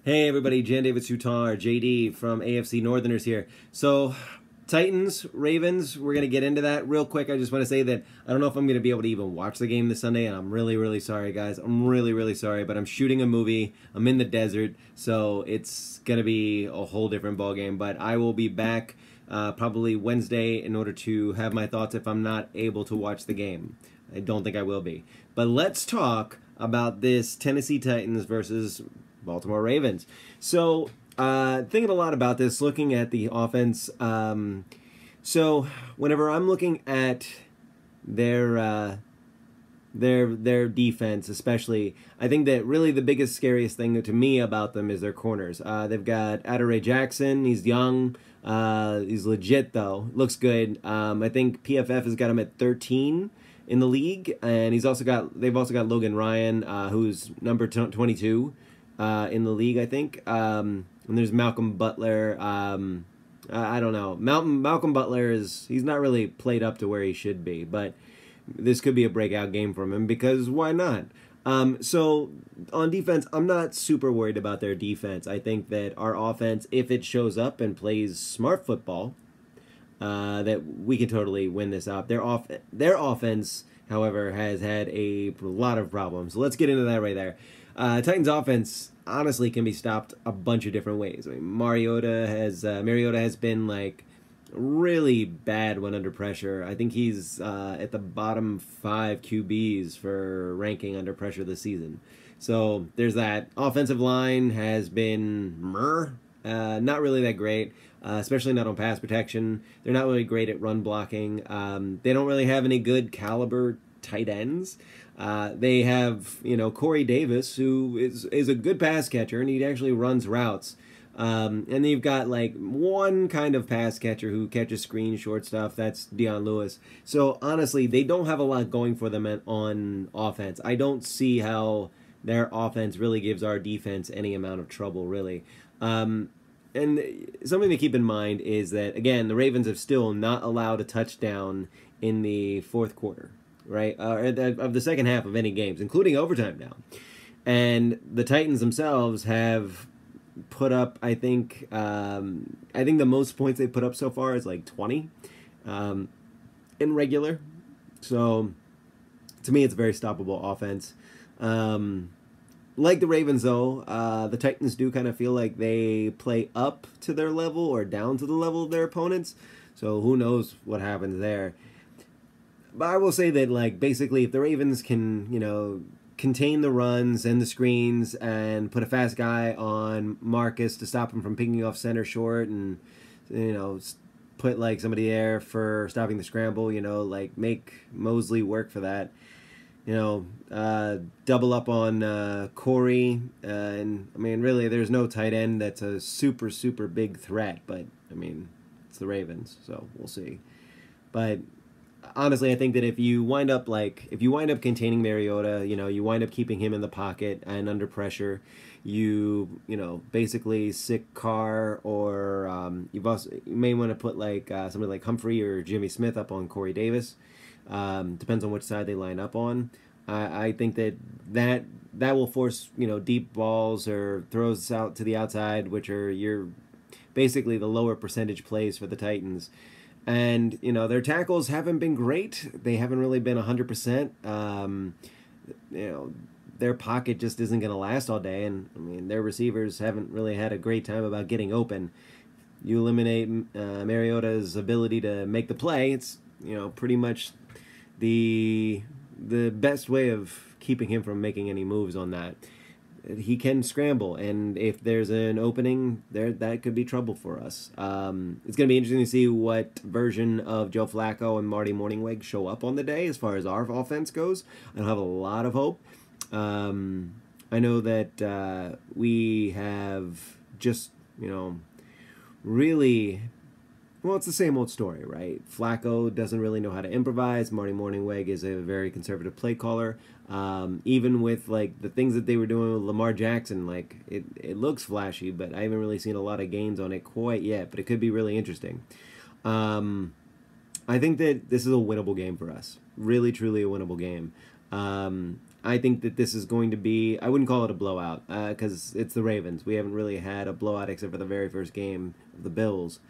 Hey everybody, Jan David Sutar, JD from AFC Northerners here. So, Titans, Ravens, we're going to get into that real quick. I just want to say that I don't know if I'm going to be able to even watch the game this Sunday, and I'm really, really sorry, guys. I'm really, really sorry, but I'm shooting a movie. I'm in the desert, so it's going to be a whole different ballgame. But I will be back probably Wednesday in order to have my thoughts if I'm not able to watch the game. I don't think I will be. But let's talk about this Tennessee Titans versus Baltimore Ravens. So, thinking a lot about this, looking at the offense. So, whenever I'm looking at their defense, especially, I think that really the biggest, scariest thing to me about them is their corners. They've got Adoree Jackson. He's young. He's legit though. Looks good. I think PFF has got him at 13 in the league, and they've also got Logan Ryan, who's number 22. In the league, I think. And there's Malcolm Butler. I don't know. Malcolm Butler he's not really played up to where he should be, but this could be a breakout game from him because why not? So on defense, I'm not super worried about their defense. I think that our offense, if it shows up and plays smart football, that we can totally win this out. Their offense, however, has had a lot of problems. So let's get into that right there. Titans offense honestly can be stopped a bunch of different ways. I mean, Mariota has been like really bad when under pressure. I think he's at the bottom 5 QBs for ranking under pressure this season. So there's that. Offensive line has been not really that great, especially not on pass protection. They're not really great at run blocking. They don't really have any good caliber tight ends. They have, Corey Davis, who is a good pass catcher, and he actually runs routes. And then you've got like one kind of pass catcher who catches screen short stuff. That's Dion Lewis. So honestly, they don't have a lot going for them on offense. I don't see how their offense really gives our defense any amount of trouble, really. And something to keep in mind is that, again, the Ravens have still not allowed a touchdown in the fourth quarter. Right, of the second half of any games, including overtime now. And the Titans themselves have put up, I think the most points they put up so far is like 20 in regular. So, to me, it's a very stoppable offense. Like the Ravens, though, the Titans do kind of feel like they play up to their level or down to the level of their opponents. So, who knows what happens there. But I will say that, like, basically, if the Ravens can, contain the runs and the screens and put a fast guy on Marcus to stop him from picking off center short and, put, like, somebody there for stopping the scramble, like, make Mosley work for that. Double up on Corey. And, I mean, really, there's no tight end that's a super, super big threat. But, I mean, it's the Ravens, so we'll see. But honestly, I think that if you wind up containing Mariota, you wind up keeping him in the pocket and under pressure, you basically sick Carr, or you may want to put like somebody like Humphrey or Jimmy Smith up on Corey Davis. Depends on which side they line up on. I think that will force deep balls or throws out to the outside, which are basically the lower percentage plays for the Titans. And, their tackles haven't been great. They haven't really been 100%. Their pocket just isn't going to last all day. And, I mean, their receivers haven't really had a great time about getting open. You eliminate Mariota's ability to make the play, it's, pretty much the best way of keeping him from making any moves on that. He can scramble, and if there's an opening there, that could be trouble for us. It's going to be interesting to see what version of Joe Flacco and Marty Mornhinweg show up on the day as far as our offense goes. I don't have a lot of hope. I know that we have just, really... Well, it's the same old story, right? Flacco doesn't really know how to improvise. Marty Mornhinweg is a very conservative play caller. Even with like the things that they were doing with Lamar Jackson, like it looks flashy, but I haven't really seen a lot of gains on it quite yet. But it could be really interesting. I think that this is a winnable game for us. Really, truly a winnable game. I think that this is going to be, I wouldn't call it a blowout, because it's the Ravens. We haven't really had a blowout except for the very first game of the Bills.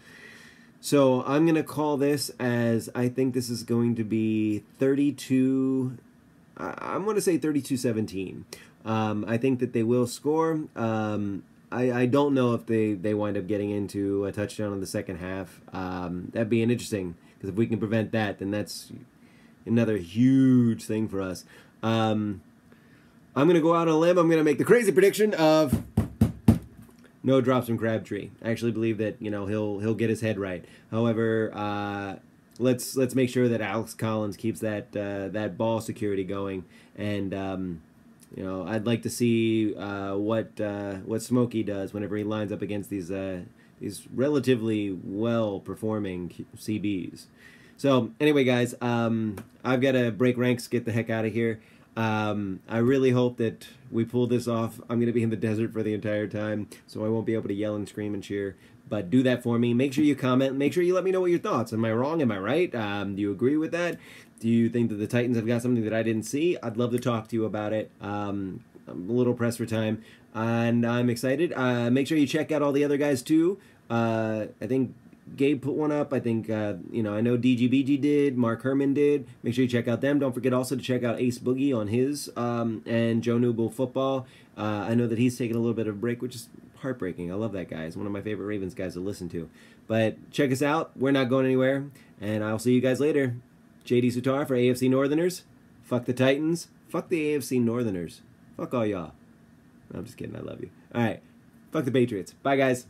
So I'm going to call this as, I think this is going to be 32, I'm going to say 32-17. I think that they will score. I don't know if they wind up getting into a touchdown in the second half. That'd be interesting, because if we can prevent that, then that's another huge thing for us. I'm going to go out on a limb. I'm going to make the crazy prediction of no drops from Crabtree. I actually believe that, you know, he'll get his head right. However, let's make sure that Alex Collins keeps that ball security going, and you know, I'd like to see what Smokey does whenever he lines up against these relatively well performing CBs. So anyway, guys, I've got to break ranks, get the heck out of here. I really hope that we pull this off. I'm going to be in the desert for the entire time, so I won't be able to yell and scream and cheer. But do that for me. Make sure you comment. Make sure you let me know what your thoughts. Am I wrong? Am I right? Do you agree with that? Do you think that the Titans have got something that I didn't see? I'd love to talk to you about it. I'm a little pressed for time, and I'm excited. Make sure you check out all the other guys, too. I think Gabe put one up. I think, you know, I know DGBG did. Mark Herman did. Make sure you check out them. Don't forget also to check out Ace Boogie on his, and Joe Newble Football. I know that he's taking a little bit of a break, which is heartbreaking. I love that guy. He's one of my favorite Ravens guys to listen to. But check us out. We're not going anywhere. And I'll see you guys later. JD Sutar for AFC Northerners. Fuck the Titans. Fuck the AFC Northerners. Fuck all y'all. No, I'm just kidding. I love you. All right. Fuck the Patriots. Bye, guys.